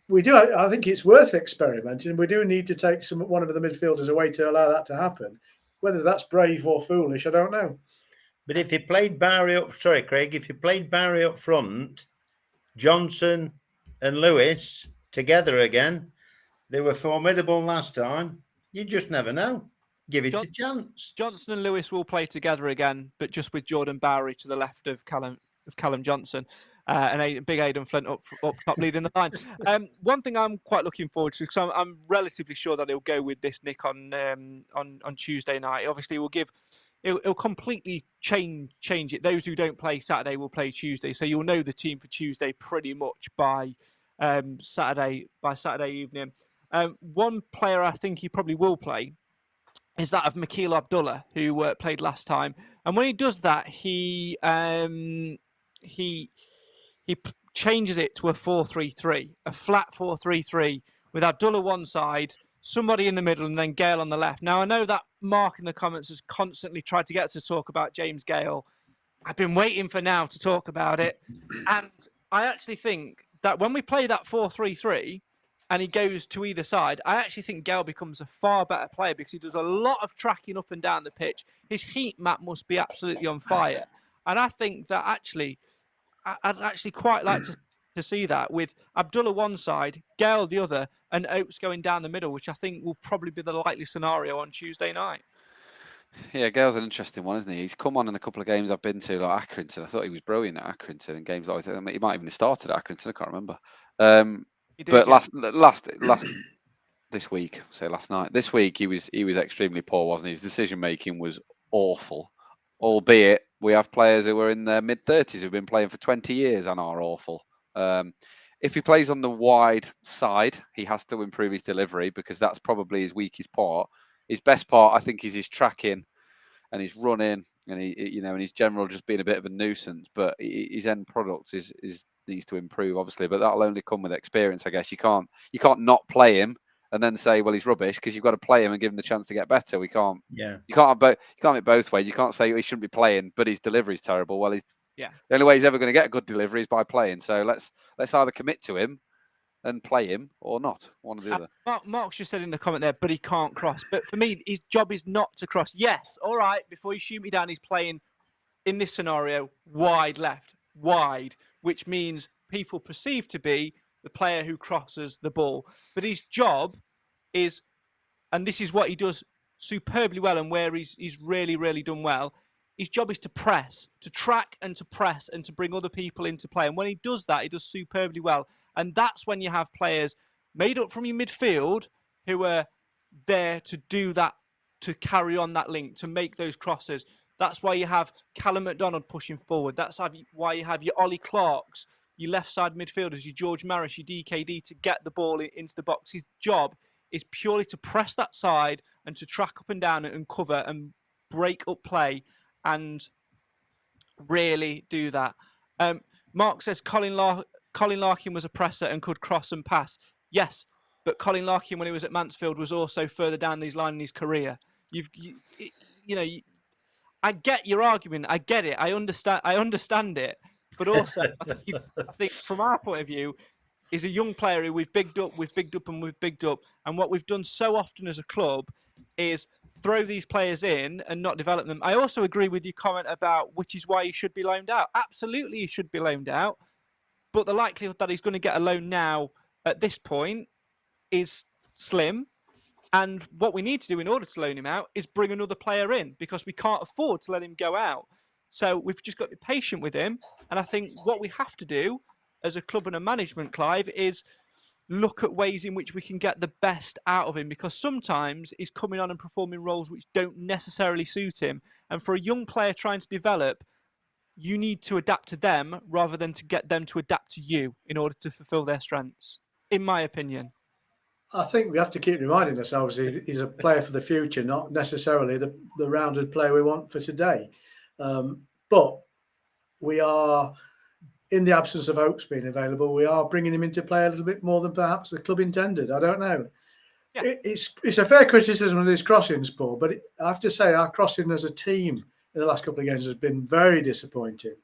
we do. I think it's worth experimenting. We do need to take one of the midfielders away to allow that to happen. Whether that's brave or foolish, I don't know. But if you played Barry up front, Johnson and Lewis together again, they were formidable last time. You just never know. Give it a chance. Johnson and Lewis will play together again, but just with Jordan Bowery to the left of Callum Johnson. and big Aidan Flint up top leading the line. One thing I'm quite looking forward to, because I'm relatively sure that he'll go with this, Nick, on Tuesday night. Obviously, it'll completely change it. Those who don't play Saturday will play Tuesday, so you'll know the team for Tuesday pretty much by Saturday evening. One player I think he probably will play is that of Mikhail Abdullah, who played last time. And when he does that, he changes it to a 4-3-3, a flat 4-3-3, with Abdullah one side, somebody in the middle, and then Gale on the left. Now, I know that Mark in the comments has constantly tried to get us to talk about James Gale. I've been waiting for now to talk about it. And I actually think that when we play that 4-3-3, and he goes to either side, I actually think Gale becomes a far better player because he does a lot of tracking up and down the pitch. His heat map must be absolutely on fire. And I think that actually, I'd actually quite like to see that with Abdullah one side, Gale the other, and Oates going down the middle, which I think will probably be the likely scenario on Tuesday night. Yeah, Gale's an interesting one, isn't he? He's come on in a couple of games I've been to, like Accrington. I thought he was brilliant at Accrington in games like that. I mean, he might even have started at Accrington. I can't remember. But last this week, say last night, this week he was extremely poor, wasn't he? His decision making was awful. Albeit we have players who are in their mid-30s who've been playing for 20 years and are awful. If he plays on the wide side, he has to improve his delivery because that's probably his weakest part. His best part, I think, is his tracking and his running and and his general just being a bit of a nuisance. But his end product needs to improve, obviously. But that'll only come with experience, I guess. You can't not play him and then say, well, he's rubbish, because you've got to play him and give him the chance to get better. We can't. Yeah. You can't have it both ways. You can't say he shouldn't be playing, but his delivery's terrible. Well, the only way he's ever going to get a good delivery is by playing. So let's either commit to him and play him or not. One or the other. Mark's just said in the comment there, but he can't cross. But for me, his job is not to cross. Yes, all right, before you shoot me down, he's playing, in this scenario, wide left. Wide, which means people perceive to be the player who crosses the ball. But his job is, and this is what he does superbly well and where he's really, really done well, his job is to press, to track and to press and to bring other people into play. And when he does that, he does superbly well. And that's when you have players made up from your midfield who are there to do that, to carry on that link, to make those crosses. That's why you have Callum McDonald pushing forward. That's why you have your Ollie Clarks, your left side midfielders, your George Maris, your DKD to get the ball into the box. His job is purely to press that side and to track up and down and cover and break up play and really do that. Mark says Colin Larkin was a presser and could cross and pass. Yes, but Colin Larkin, when he was at Mansfield, was also further down these lines in his career. I get your argument. I get it. I understand it. But also, I think from our point of view, is a young player who we've bigged up. And what we've done so often as a club is throw these players in and not develop them. I also agree with your comment about which is why he should be loaned out. Absolutely, he should be loaned out. But the likelihood that he's going to get a loan now at this point is slim. And what we need to do in order to loan him out is bring another player in because we can't afford to let him go out. So we've just got to be patient with him. And I think what we have to do as a club and a management, Clive, is look at ways in which we can get the best out of him because sometimes he's coming on and performing roles which don't necessarily suit him. And for a young player trying to develop, you need to adapt to them rather than to get them to adapt to you in order to fulfill their strengths, in my opinion. I think we have to keep reminding ourselves he's a player for the future, not necessarily the rounded player we want for today. But we are, in the absence of Oakes being available, we are bringing him into play a little bit more than perhaps the club intended. I don't know. Yeah. It's a fair criticism of his crossings, Paul, but I have to say our crossing as a team in the last couple of games has been very disappointing.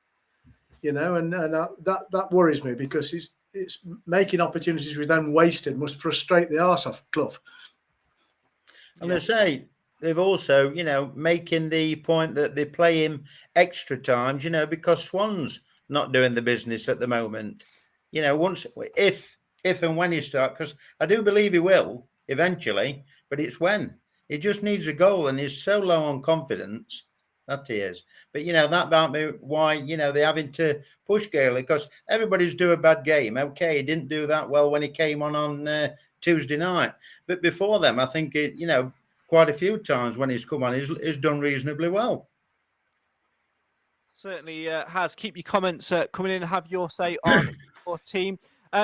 And that worries me because it's making opportunities we then wasted must frustrate the arse off Clough. I'm going to say they've also, making the point that they play him extra times, because Swan's not doing the business at the moment. Once if and when he starts, because I do believe he will eventually, but it's when. He just needs a goal and he's so low on confidence. That he is. But, that might be why, they're having to push Gailey, because everybody's do a bad game. Okay, he didn't do that well when he came on Tuesday night. But before them, I think, quite a few times when he's come on, he's done reasonably well. Certainly has. Keep your comments coming in. Have your say on your team.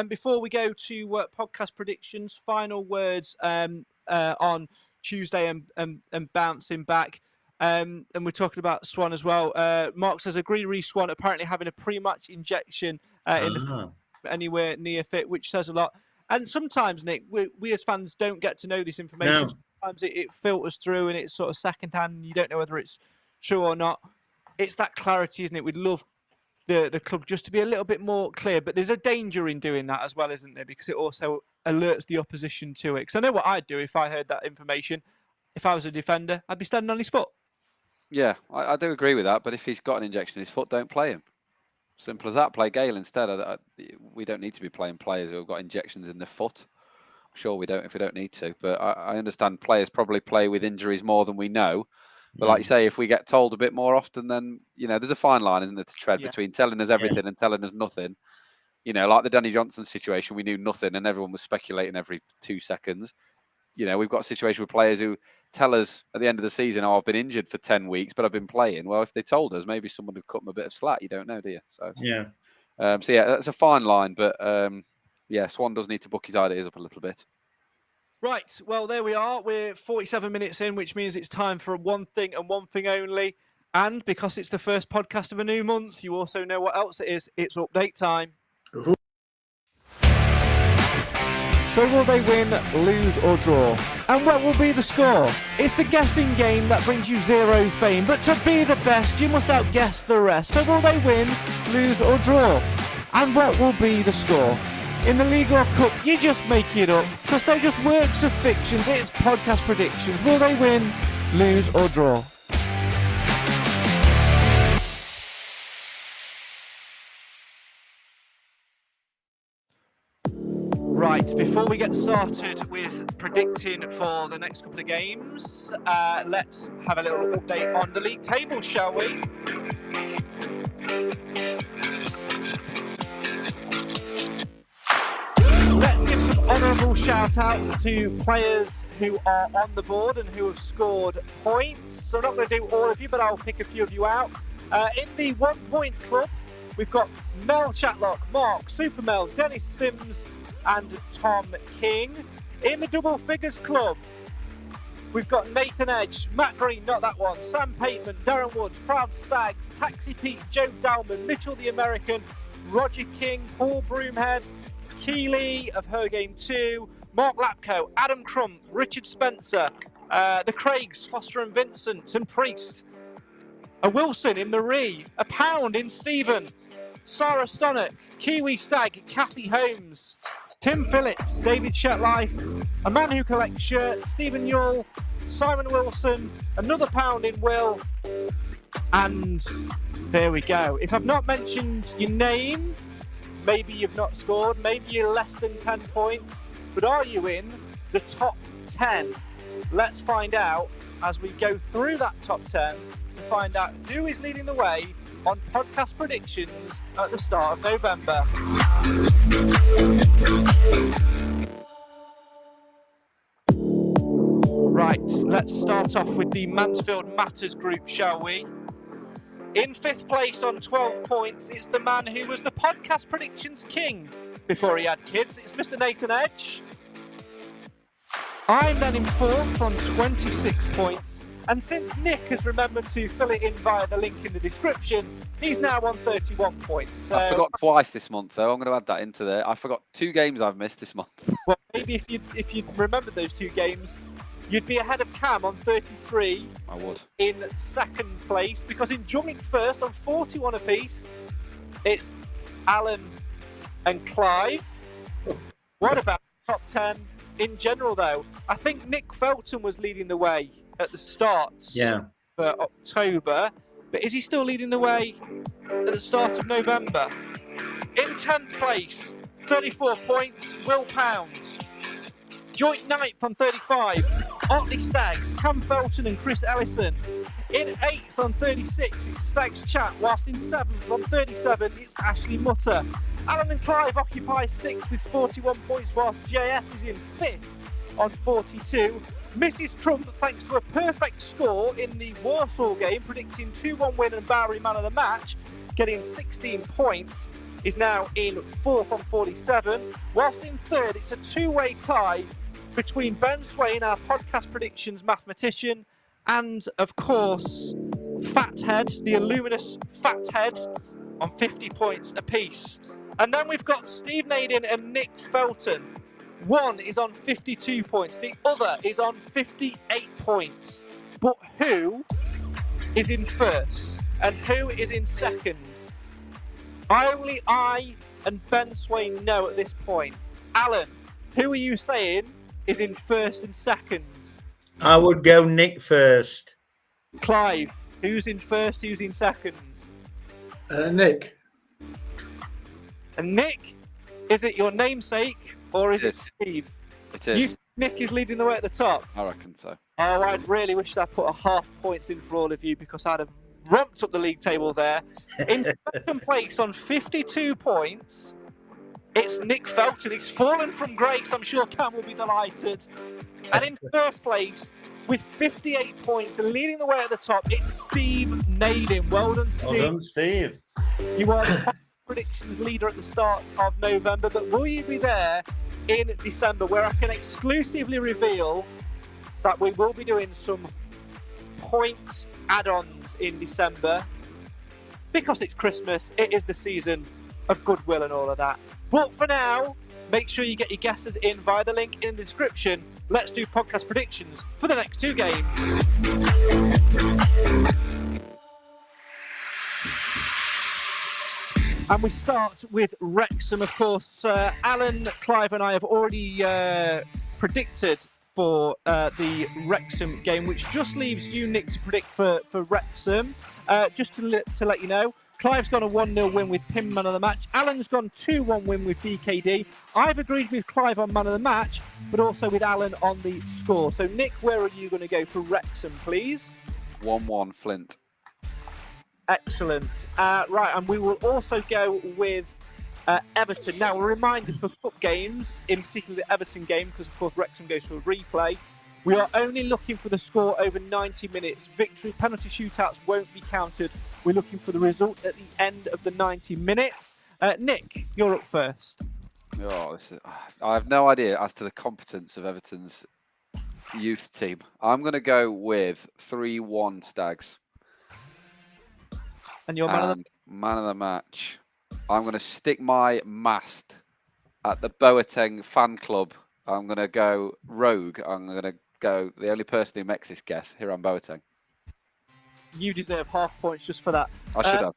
Before we go to podcast predictions, final words on Tuesday and bouncing back. And we're talking about Swan as well. Mark says, agree, Reece Swan apparently having a pre-match injection anywhere near fit, which says a lot. And sometimes, Nick, we as fans don't get to know this information. No. Sometimes it filters through and it's sort of second-hand and you don't know whether it's true or not. It's that clarity, isn't it? We'd love the club just to be a little bit more clear, but there's a danger in doing that as well, isn't there? Because it also alerts the opposition to it. Because I know what I'd do if I heard that information. If I was a defender, I'd be standing on his foot. Yeah, I do agree with that. But if he's got an injection in his foot, don't play him. Simple as that. Play Gale instead. We don't need to be playing players who have got injections in their foot. Sure, we don't if we don't need to. But I understand players probably play with injuries more than we know. But like you say, if we get told a bit more often, then, there's a fine line, isn't there, to tread between telling us everything and telling us nothing. Like the Danny Johnson situation, we knew nothing and everyone was speculating every 2 seconds. We've got a situation with players who tell us at the end of the season, I've been injured for 10 weeks, but I've been playing. Well, if they told us, maybe someone would cut them a bit of slack. You don't know, do you? So that's a fine line. But, Swan does need to book his ideas up a little bit. Right, well, there we are. We're 47 minutes in, which means it's time for one thing and one thing only. And because it's the first podcast of a new month, you also know what else it is. It's update time. So will they win, lose or draw? And what will be the score? It's the guessing game that brings you zero fame. But to be the best, you must outguess the rest. So will they win, lose or draw? And what will be the score? In the League or Cup, you just make it up, because they're just works of fiction. It's podcast predictions. Will they win, lose or draw? Right, before we get started with predicting for the next couple of games, let's have a little update on the league table, shall we? Let's give some honourable shout-outs to players who are on the board and who have scored points. So I'm not going to do all of you, but I'll pick a few of you out. In the 1 Point Club, we've got Mel Chatlock, Mark, Super Mel, Dennis Sims and Tom King. In the Double Figures Club, we've got Nathan Edge, Matt Green, not that one, Sam Pateman, Darren Woods, Proud Stags, Taxi Pete, Joe Dalman, Mitchell the American, Roger King, Paul Broomhead, Keeley of Her Game 2, Mark Lapco, Adam Crump, Richard Spencer, the Craigs, Foster and Vincent, and Priest, a Wilson in Marie, a Pound in Stephen, Sarah Stonick, Kiwi Stag, Kathy Holmes, Tim Phillips, David Shetlife, a Man Who Collects Shirts, Stephen Yule, Simon Wilson, another Pound in Will, and there we go. If I've not mentioned your name, maybe you've not scored, maybe you're less than 10 points, but are you in the top 10? Let's find out as we go through that top 10 to find out who is leading the way on podcast predictions at the start of November. Right, let's start off with the Mansfield Matters group, shall we? In 5th place on 12 points, it's the man who was the podcast predictions king before he had kids. It's Mr. Nathan Edge. I'm then in 4th on 26 points. And since Nick has remembered to fill it in via the link in the description, he's now on 31 points. I forgot twice this month, though. I'm going to add that into there. I forgot 2 games I've missed this month. Well, maybe if you'd remembered those 2 games, you'd be ahead of Cam on 33. I would. In 2nd place, because in joint first on 41 apiece, it's Alan and Clive. What about top 10 in general, though? I think Nick Felton was leading the way at the start for October, but is he still leading the way at the start of November? In 10th place, 34 points, Will Pound. Joint 9th on 35, Otley Stags, Cam Felton and Chris Ellison. In 8th on 36, it's Stags Chat, whilst in 7th on 37, it's Ashley Mutter. Alan and Clive occupy 6th with 41 points, whilst JS is in 5th on 42. Mrs. Trump, thanks to a perfect score in the Warsaw game, predicting 2-1 win and Bowery man of the match, getting 16 points, is now in 4th on 47. Whilst in 3rd, it's a two-way tie between Ben Swain, our podcast predictions mathematician, and, of course, Fathead, the illuminous Fathead, on 50 points apiece. And then we've got Steve Naden and Nick Felton. One is on 52 points, the other is on 58 points. But who is in first and who is in second? Only I and Ben Swain know at this point. Alan, who are you saying is in first and second? I would go Nick first. Clive, who's in first, who's in second? Nick. And Nick, is it your namesake or is it Steve? It is. You think Nick is leading the way at the top? I reckon so. Oh, I'd really wish I put a half points in for all of you because I'd have ramped up the league table there. In second place on 52 points, it's Nick Felton. He's fallen from grace. I'm sure Cam will be delighted. And in first place, with 58 points and leading the way at the top, it's Steve Naden. Well done, Steve. Well done, Steve. You are the predictions leader at the start of November, but will you be there in December where I can exclusively reveal that we will be doing some point add-ons in December because it's Christmas, it is the season of goodwill and all of that. But for now, make sure you get your guesses in via the link in the description. Let's do podcast predictions for the next two games. And we start with Wrexham, of course. Alan, Clive and I have already predicted for the Wrexham game, which just leaves you, Nick, to predict for Wrexham. Just to let you know, Clive's gone a 1-0 win with Pim man of the match. Alan's gone 2-1 win with DKD. I've agreed with Clive on man of the match, but also with Alan on the score. So, Nick, where are you going to go for Wrexham, please? 1-1 Flint. Excellent. Right, and we will also go with Everton. Now, a reminder for cup games, in particular the Everton game, because of course Wrexham goes to a replay. We are only looking for the score over 90 minutes. Victory, penalty shootouts won't be counted. We're looking for the result at the end of the 90 minutes. Nick, you're up first. Oh, I have no idea as to the competence of Everton's youth team. I'm going to go with 3-1 Stags. And your man of the match. I'm going to stick my mast at the Boateng fan club. I'm going to go rogue. I'm going to go the only person who makes this guess, Hiram Boateng. You deserve half points just for that. I should have.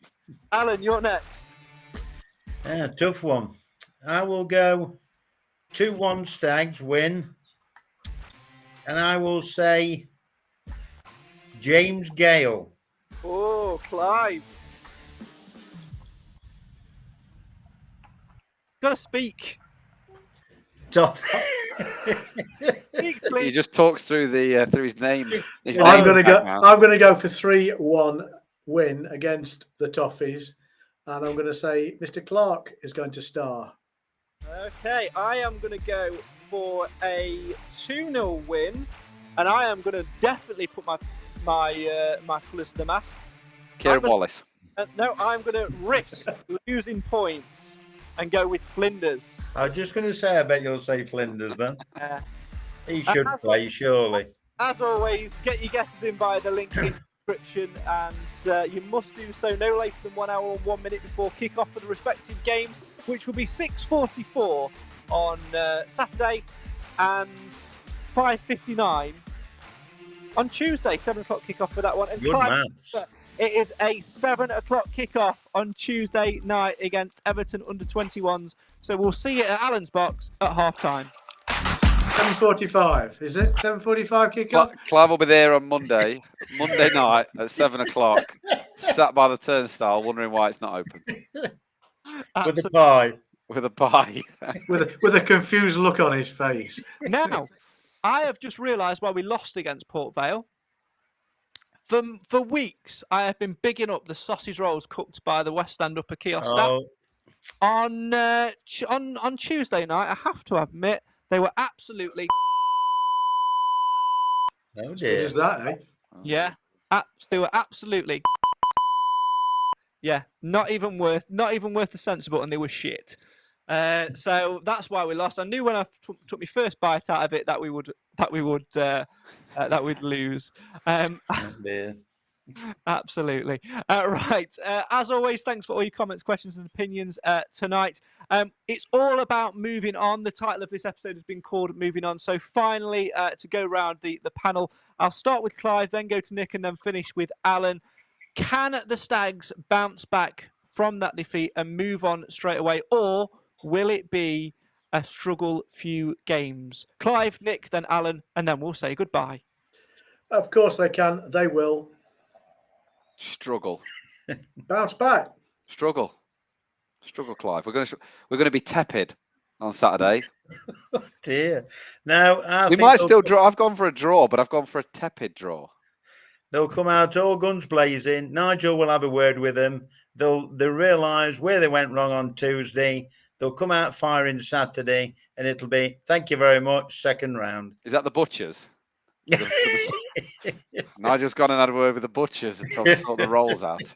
Alan, you're next. Yeah, tough one. I will go 2-1 Stags win. And I will say James Gale. Oh, Clive. Gotta speak. Tough. He just talks through the through his name. I'm going to go for 3-1 win against the Toffees, and I'm going to say Mr. Clark is going to star. Okay, I am going to go for a 2-0 win, and I am going to definitely put my colours to the mast. Kieran Wallace. No, I'm going to risk losing points and go with Flinders. I was just going to say, I bet you'll say Flinders then. He should play, surely. As always, get your guesses in via the link in the description, and you must do so no later than 1 hour and 1 minute before kick-off for the respective games, which will be 6:44 on Saturday and 5:59 on Tuesday. 7 o'clock kick-off for that one. And Good maths. It is a 7 o'clock kickoff on Tuesday night against Everton under-21s. So we'll see you at Alan's box at half-time. 7:45, is it? 7:45 kickoff? Clive will be there on Monday night at 7 o'clock, sat by the turnstile wondering why it's not open. With a pie. With a pie. with a confused look on his face. Now, I have just realised why we lost against Port Vale. For weeks, I have been bigging up the sausage rolls cooked by the West End upper kiosk staff. On Tuesday night, I have to admit, they were absolutely. Oh What dear. is that, eh? Yeah, they were absolutely. Yeah, not even worth the censor button. They were shit. So that's why we lost. I knew when I took my first bite out of it that we'd lose. Oh dear. Absolutely. Right. As always, thanks for all your comments, questions, and opinions tonight. It's all about moving on. The title of this episode has been called Moving On. So finally, to go round the panel, I'll start with Clive, then go to Nick, and then finish with Alan. Can the Stags bounce back from that defeat and move on straight away, or will it be a struggle few games? Clive, Nick, then Alan, and then we'll say goodbye. Of course they can. They will. Struggle. Bounce back. Struggle, Clive. We're going to be tepid on Saturday. Oh dear. Now We might still draw. I've gone for a draw, but I've gone for a tepid draw. They'll come out all guns blazing. Nigel will have a word with them. They'll realise where they went wrong on Tuesday. They'll come out firing Saturday, and it'll be thank you very much. Second round. Is that the Butchers? Nigel's gone and had a word with the Butchers until they sort the rolls out.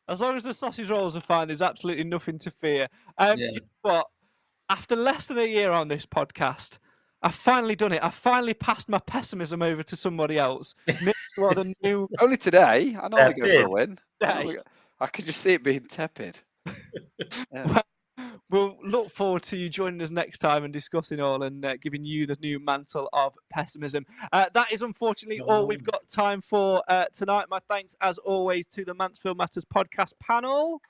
As long as the sausage rolls are fine, there's absolutely nothing to fear. You know what? After less than a year on this podcast, I've finally done it. I've finally passed my pessimism over to somebody else. Only today. I normally go for a win. Day. I could just see it being tepid. Yeah. We'll look forward to you joining us next time and discussing all and giving you the new mantle of pessimism. That is unfortunately all we've got time for tonight. My thanks, as always, to the Mansfield Matters podcast panel.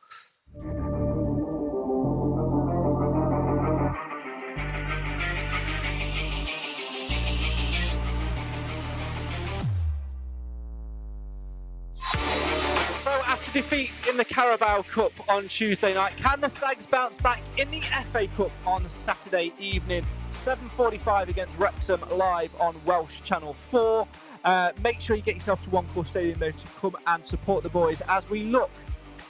So after defeat in the Carabao Cup on Tuesday night, can the Stags bounce back in the FA Cup on Saturday evening? 7:45 against Wrexham, live on Welsh Channel 4. Make sure you get yourself to One Call Stadium though to come and support the boys as we look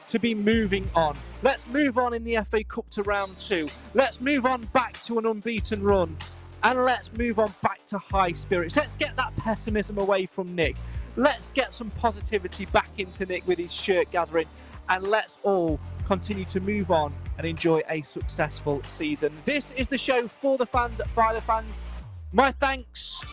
to be moving on. Let's move on in the FA Cup to round 2. Let's move on back to an unbeaten run. And let's move on back to high spirits. Let's get that pessimism away from Nick. Let's get some positivity back into Nick with his shirt gathering. And let's all continue to move on and enjoy a successful season. This is the show for the fans, by the fans. My thanks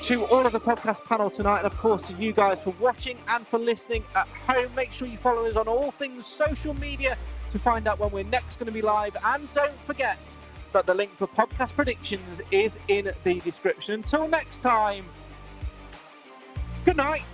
to all of the podcast panel tonight, and of course to you guys for watching and for listening at home. Make sure you follow us on all things social media to find out when we're next going to be live. And don't forget that the link for podcast predictions is in the description. Until next time, good night.